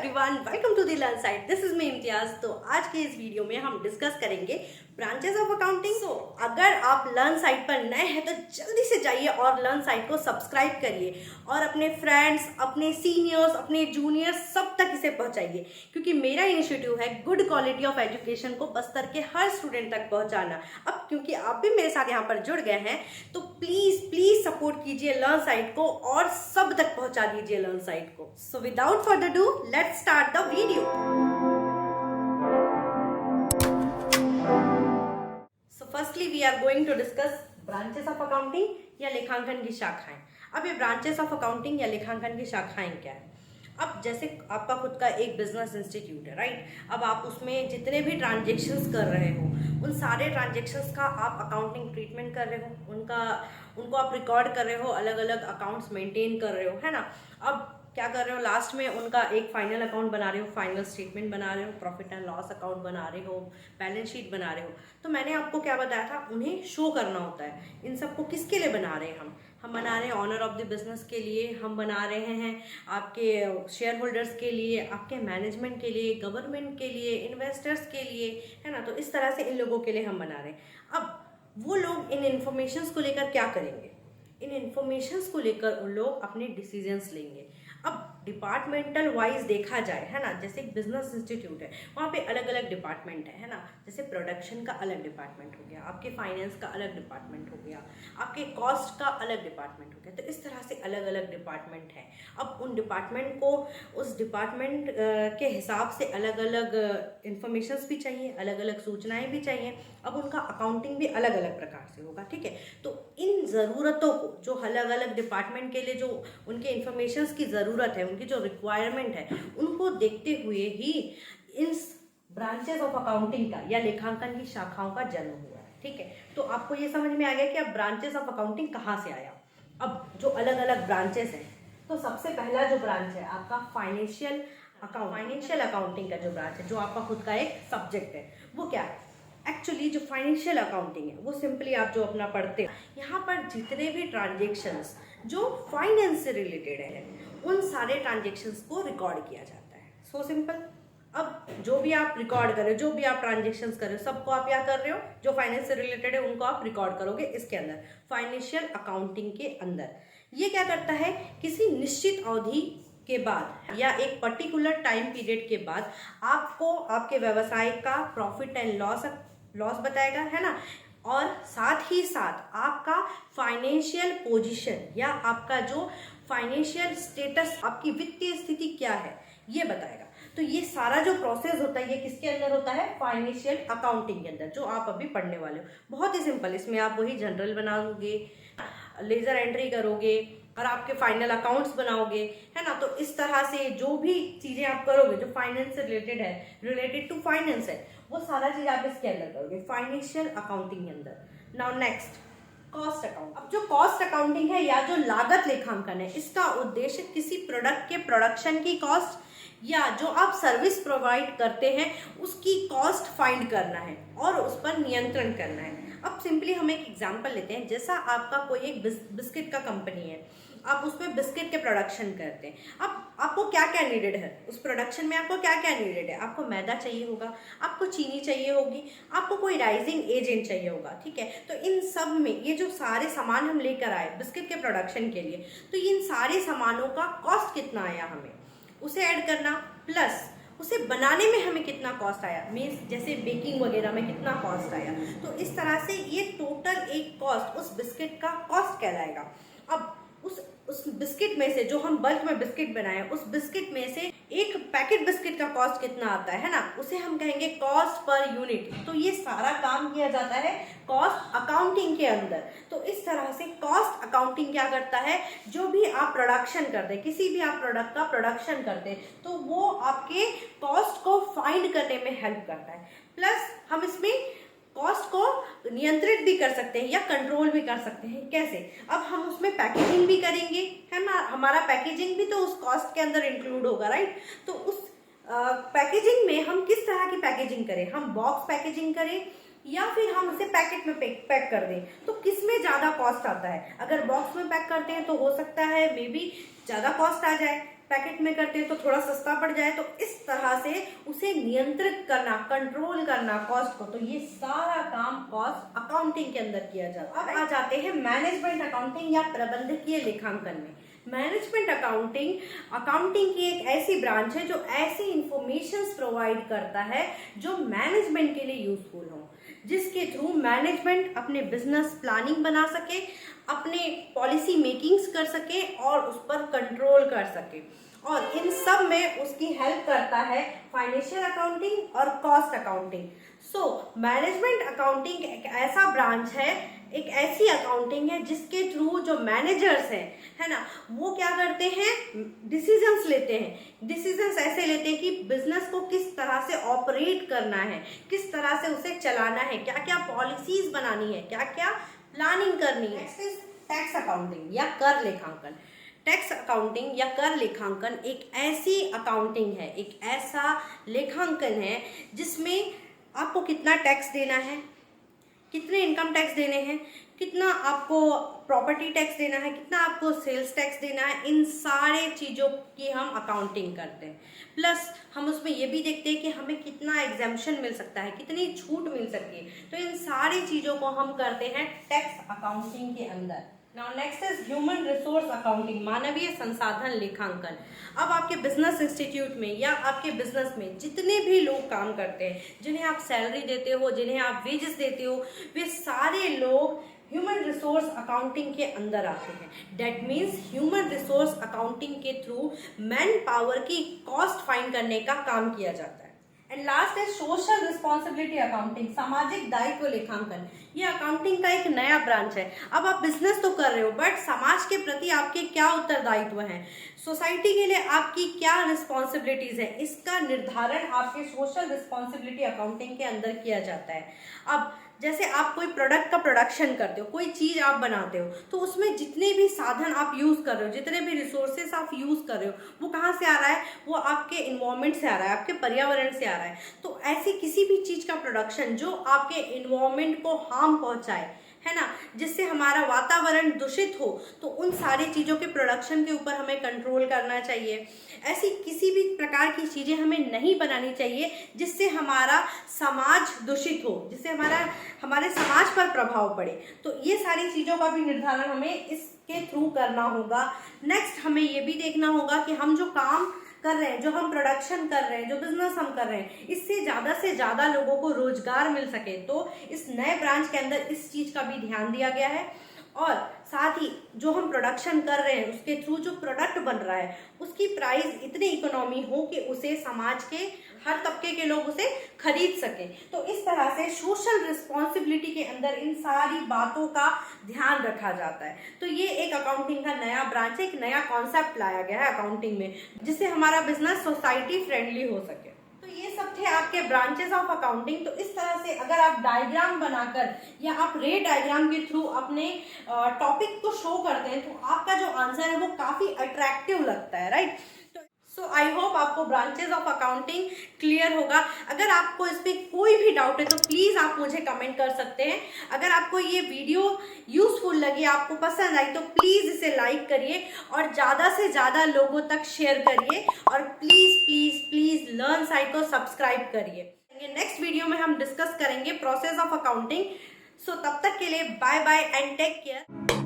Everyone, welcome to the learn site. This is me Imtiaz. तो आज के इस वीडियो में हम डिस्कस करेंगे ब्रांचेस ऑफ अकाउंटिंग। सो अगर आप लर्न साइट पर नए हैं तो जल्दी से जाइए और लर्न साइट को सब्सक्राइब करिए और अपने फ्रेंड्स, अपने सीनियर्स, अपने जूनियर्स सब तक इसे पहुंचाइए, क्योंकि मेरा इनिशिएटिव है गुड क्वालिटी ऑफ एजुकेशन को बस्तर के हर स्टूडेंट तक पहुंचाना। अब क्योंकि आप भी मेरे साथ यहाँ पर जुड़ गए हैं तो प्लीज प्लीज सपोर्ट कीजिए लर्न साइट को और सब तक पहुंचा दीजिए लर्न साइट को। So without further do let's start the video. So firstly we are going to discuss branches of accounting या लेखांकन की शाखाएं। अब ये branches of accounting या लेखांकन की शाखाएं क्या है? अब जैसे आपका खुद का एक बिजनेस इंस्टीट्यूट है, राइट? अब आप उसमें जितने भी ट्रांजेक्शन्स कर रहे हो उन सारे ट्रांजेक्शन्स का आप अकाउंटिंग ट्रीटमेंट कर रहे हो, उनको आप रिकॉर्ड कर रहे हो, अलग अलग अकाउंट्स मेंटेन कर रहे हो, है ना? अब क्या कर रहे हो, लास्ट में उनका एक फाइनल अकाउंट बना रहे हो, फाइनल स्टेटमेंट बना रहे हो, प्रॉफिट एंड लॉस अकाउंट बना रहे हो, बैलेंस शीट बना रहे हो। तो मैंने आपको क्या बताया था, उन्हें शो करना होता है। इन सबको किसके लिए बना रहे हैं हम बना रहे हैं ऑनर ऑफ द बिजनेस के लिए, हम बना रहे हैं आपके शेयर होल्डर्स के लिए, आपके मैनेजमेंट के लिए, गवर्नमेंट के लिए, इन्वेस्टर्स के लिए, है ना? तो इस तरह से इन लोगों के लिए हम बना रहे हैं। अब वो लोग इन इन्फॉर्मेशंस को लेकर क्या करेंगे? इन इन्फॉर्मेशंस को लेकर उन लोग अपने डिसीजंस लेंगे। अब डिपार्टमेंटल वाइज देखा जाए, है ना, जैसे एक बिजनेस इंस्टीट्यूट है, वहाँ पे अलग अलग डिपार्टमेंट है ना? जैसे प्रोडक्शन का अलग डिपार्टमेंट हो गया, आपके फाइनेंस का अलग डिपार्टमेंट हो गया, आपके कॉस्ट का अलग डिपार्टमेंट हो गया। तो इस तरह से अलग अलग डिपार्टमेंट है। अब उन डिपार्टमेंट को उस डिपार्टमेंट के हिसाब से अलग अलग इंफॉर्मेशंस भी चाहिए, अलग अलग सूचनाएं भी चाहिए। अब उनका अकाउंटिंग भी अलग अलग प्रकार से होगा, ठीक है? तो इन ज़रूरतों को, जो अलग अलग डिपार्टमेंट के लिए जो उनके इंफॉर्मेशंस की ज़रूरत है, उनकी जो रिक्वायरमेंट है, उनको देखते हुए ही इन ब्रांचेस ऑफ अकाउंटिंग का या लेखांकन की शाखाओं का जन्म हुआ है, ठीक है? तो आपको ये समझ में आ गया कि अब ब्रांचेस ऑफ अकाउंटिंग कहाँ से आया। अब जो अलग अलग ब्रांचेस हैं, तो सबसे पहला जो ब्रांच है आपका फाइनेंशियल अकाउंटिंग का जो ब्रांच है, जो आपका खुद का एक सब्जेक्ट है, वो क्या है? एक्चुअली जो फाइनेंशियल अकाउंटिंग है वो सिंपली आप जो अपना पढ़ते हैं, यहाँ पर जितने भी ट्रांजेक्शन्स जो फाइनेंस से रिलेटेड है उन सारे ट्रांजेक्शन्स को रिकॉर्ड किया जाता है। So simple. अब जो भी आप रिकॉर्ड कर रहे हो, जो भी आप ट्रांजेक्शन्स कर रहे हो, सबको आप क्या कर रहे हो, जो फाइनेंस से रिलेटेड है उनको आप रिकॉर्ड करोगे इसके अंदर, फाइनेंशियल अकाउंटिंग के अंदर। ये क्या करता है, किसी निश्चित अवधि के बाद या एक पर्टिकुलर टाइम पीरियड के बाद आपको आपके व्यवसाय का प्रॉफिट एंड लॉस बताएगा, है ना? और साथ ही साथ आपका फाइनेंशियल पोजीशन या आपका जो फाइनेंशियल स्टेटस, आपकी वित्तीय स्थिति क्या है, ये बताएगा। तो ये सारा जो प्रोसेस होता है ये किसके अंदर होता है? फाइनेंशियल अकाउंटिंग के अंदर, जो आप अभी पढ़ने वाले हो। बहुत ही सिंपल, इसमें आप वही जनरल बनाओगे, लेजर एंट्री करोगे और आपके फाइनल अकाउंट्स बनाओगे, है ना? तो इस तरह से जो भी चीजें आप करोगे जो फाइनेंस से रिलेटेड है, रिलेटेड टू फाइनेंस है, वो सारा चीज आप इसके अंदर करोगे, फाइनेंशियल अकाउंटिंग के अंदर। Now next, cost account. अब जो कॉस्ट अकाउंटिंग है या जो लागत लेखांकन है, इसका उद्देश्य किसी प्रोडक्ट के प्रोडक्शन की कॉस्ट या जो आप सर्विस प्रोवाइड करते हैं उसकी कॉस्ट फाइंड करना है और उस पर नियंत्रण करना है। अब सिंपली हम एक एग्जांपल लेते हैं। जैसा आपका कोई एक बिस्किट का कंपनी है, आप उसमें बिस्किट के प्रोडक्शन करते हैं। अब आपको क्या क्या नीडेड है उस प्रोडक्शन में, आपको क्या क्या नीडेड है? आपको मैदा चाहिए होगा, आपको चीनी चाहिए होगी, आपको कोई राइजिंग एजेंट चाहिए होगा, ठीक है? तो इन सब में ये जो सारे सामान हम लेकर आए बिस्किट के प्रोडक्शन के लिए, तो इन सारे सामानों का कॉस्ट कितना आया, हमें उसे ऐड करना, प्लस उसे बनाने में हमें कितना कॉस्ट आया, मीन्स जैसे बेकिंग वगैरह में कितना कॉस्ट आया। तो इस तरह से ये टोटल एक कॉस्ट उस बिस्किट का कॉस्ट कहलाएगा। अब उस बिस्किट में से, जो हम बल्क में बिस्किट बनाए, उस बिस्किट में से एक पैकेट बिस्किट का कॉस्ट कितना आता है ना, उसे हम कहेंगे कॉस्ट पर यूनिट। तो ये सारा काम किया जाता है कॉस्ट अकाउंटिंग के अंदर। तो इस तरह से कॉस्ट अकाउंटिंग क्या करता है, जो भी आप प्रोडक्शन करते हैं, किसी भी आप प्रोडक्ट का प्रोडक्शन करते हैं, तो वो आपके कॉस्ट को फाइंड करने में हेल्प करता है। प्लस हम इसमें कॉस्ट को नियंत्रित भी कर सकते हैं या कंट्रोल भी कर सकते हैं। कैसे? अब हम उसमें पैकेजिंग भी करेंगे, है ना? हमारा पैकेजिंग भी तो उस कॉस्ट के अंदर इंक्लूड होगा, राइट? तो उस पैकेजिंग में हम किस तरह की पैकेजिंग करें, हम बॉक्स पैकेजिंग करें या फिर हम उसे पैकेट में पैक कर दें, तो किस में ज़्यादा कॉस्ट आता है? अगर बॉक्स में पैक करते हैं तो हो सकता है मे बी ज़्यादा कॉस्ट आ जाए, पैकेट में करते हैं तो थोड़ा सस्ता पड़ जाए, तो इस तरह से उसे नियंत्रित करना, कंट्रोल करना कॉस्ट को, तो ये सारा काम कॉस्ट अकाउंटिंग के अंदर किया जाता है। अब आ जाते हैं मैनेजमेंट अकाउंटिंग या प्रबंधकीय लेखांकन में। मैनेजमेंट अकाउंटिंग की एक ऐसी ब्रांच है जो ऐसी इंफॉर्मेशंस प्रोवाइड करता है जो मैनेजमेंट के लिए यूजफुल हो, जिसके थ्रू मैनेजमेंट अपने बिजनेस प्लानिंग बना सके, अपने पॉलिसी मेकिंग्स कर सके और उस पर कंट्रोल कर सके। और इन सब में उसकी हेल्प करता है फाइनेंशियल अकाउंटिंग और cost accounting. So management accounting एक ऐसा ब्रांच है, एक ऐसी अकाउंटिंग है जिसके थ्रू जो मैनेजर्स हैं, है ना, वो क्या करते हैं, डिसीजंस लेते हैं। डिसीजंस ऐसे लेते हैं कि बिजनेस को किस तरह से ऑपरेट करना है, किस तरह से उसे चलाना है, क्या क्या पॉलिसीज बनानी है, क्या क्या प्लानिंग करनी है। टैक्स अकाउंटिंग या कर लेखांकन। टैक्स अकाउंटिंग या कर लेखांकन एक ऐसी अकाउंटिंग है, एक ऐसा लेखांकन है जिसमें आपको कितना टैक्स देना है, कितने इनकम टैक्स देने हैं, कितना आपको प्रॉपर्टी टैक्स देना है, कितना आपको सेल्स टैक्स देना है, इन सारे चीज़ों की हम अकाउंटिंग करते हैं। प्लस हम उसमें ये भी देखते हैं कि हमें कितना एग्जाम्पशन मिल सकता है, कितनी छूट मिल सकती है। तो इन सारी चीज़ों को हम करते हैं टैक्स अकाउंटिंग के अंदर। Now next is human resource accounting, मानवीय संसाधन लेखांकन। अब आपके बिजनेस इंस्टीट्यूट में या आपके बिजनेस में जितने भी लोग काम करते हैं, जिन्हें आप सैलरी देते हो, जिन्हें आप वेजेस देते हो, वे सारे लोग ह्यूमन रिसोर्स अकाउंटिंग के अंदर आते हैं। That means human resource accounting के थ्रू मैन पावर की कॉस्ट फाइंड करने का काम किया जाता है। एंड लास्ट है सोशल रिस्पॉन्सिबिलिटी अकाउंटिंग, सामाजिक दायित्व लेखांकन। ये अकाउंटिंग का एक नया ब्रांच है। अब आप बिजनेस तो कर रहे हो, बट समाज के प्रति आपके क्या उत्तरदायित्व हैं, सोसाइटी के लिए आपकी क्या रिस्पॉन्सिबिलिटीज है, इसका निर्धारण आपके सोशल रिस्पॉन्सिबिलिटी अकाउंटिंग के अंदर किया जाता है। अब जैसे आप कोई प्रोडक्ट का प्रोडक्शन करते हो, कोई चीज़ आप बनाते हो, तो उसमें जितने भी साधन आप यूज़ कर रहे हो, जितने भी रिसोर्सेस आप यूज़ कर रहे हो, वो कहाँ से आ रहा है, वो आपके इन्वायरमेंट से आ रहा है, आपके पर्यावरण से आ रहा है। तो ऐसी किसी भी चीज़ का प्रोडक्शन जो आपके इन्वायरमेंट को हार्म पहुँचाए, है ना, जिससे हमारा वातावरण दूषित हो, तो उन सारी चीज़ों के प्रोडक्शन के ऊपर हमें कंट्रोल करना चाहिए। ऐसी किसी भी प्रकार की चीज़ें हमें नहीं बनानी चाहिए जिससे हमारा समाज दूषित हो, जिससे हमारे समाज पर प्रभाव पड़े। तो ये सारी चीज़ों का भी निर्धारण हमें इसके थ्रू करना होगा। नेक्स्ट हमें ये भी देखना होगा कि हम जो काम कर रहे हैं, जो हम प्रोडक्शन कर रहे हैं, जो बिजनेस हम कर रहे हैं, इससे ज़्यादा लोगों को रोजगार मिल सके। तो इस नए ब्रांच के अंदर इस चीज़ का भी ध्यान दिया गया है। और साथ ही जो हम प्रोडक्शन कर रहे हैं, उसके थ्रू जो प्रोडक्ट बन रहा है, उसकी प्राइस इतनी इकोनॉमी हो कि उसे समाज के हर तबके के लोग उसे खरीद सकें। तो इस तरह से सोशल रिस्पॉन्सिबिलिटी के अंदर इन सारी बातों का ध्यान रखा जाता है। तो ये एक अकाउंटिंग का नया ब्रांच है, एक नया कॉन्सेप्ट लाया गया है अकाउंटिंग में, जिससे हमारा बिजनेस सोसाइटी फ्रेंडली हो सके। तो ये सब थे आपके ब्रांचेस ऑफ अकाउंटिंग। तो इस तरह से अगर आप डायग्राम बनाकर या आप रे डायग्राम के थ्रू अपने टॉपिक को शो करते हैं, तो आपका जो आंसर है वो काफी अट्रैक्टिव लगता है, राइट। सो आई होप आपको ब्रांचेस ऑफ अकाउंटिंग क्लियर होगा। अगर आपको इस पर कोई भी डाउट है तो प्लीज़ आप मुझे कमेंट कर सकते हैं। अगर आपको ये वीडियो यूजफुल लगी, आपको पसंद आई, तो प्लीज़ इसे लाइक करिए और ज़्यादा से ज़्यादा लोगों तक शेयर करिए। और please please please learn site को सब्सक्राइब करिए। नेक्स्ट वीडियो में हम डिस्कस करेंगे प्रोसेस ऑफ अकाउंटिंग। सो तब तक के लिए bye bye and take care.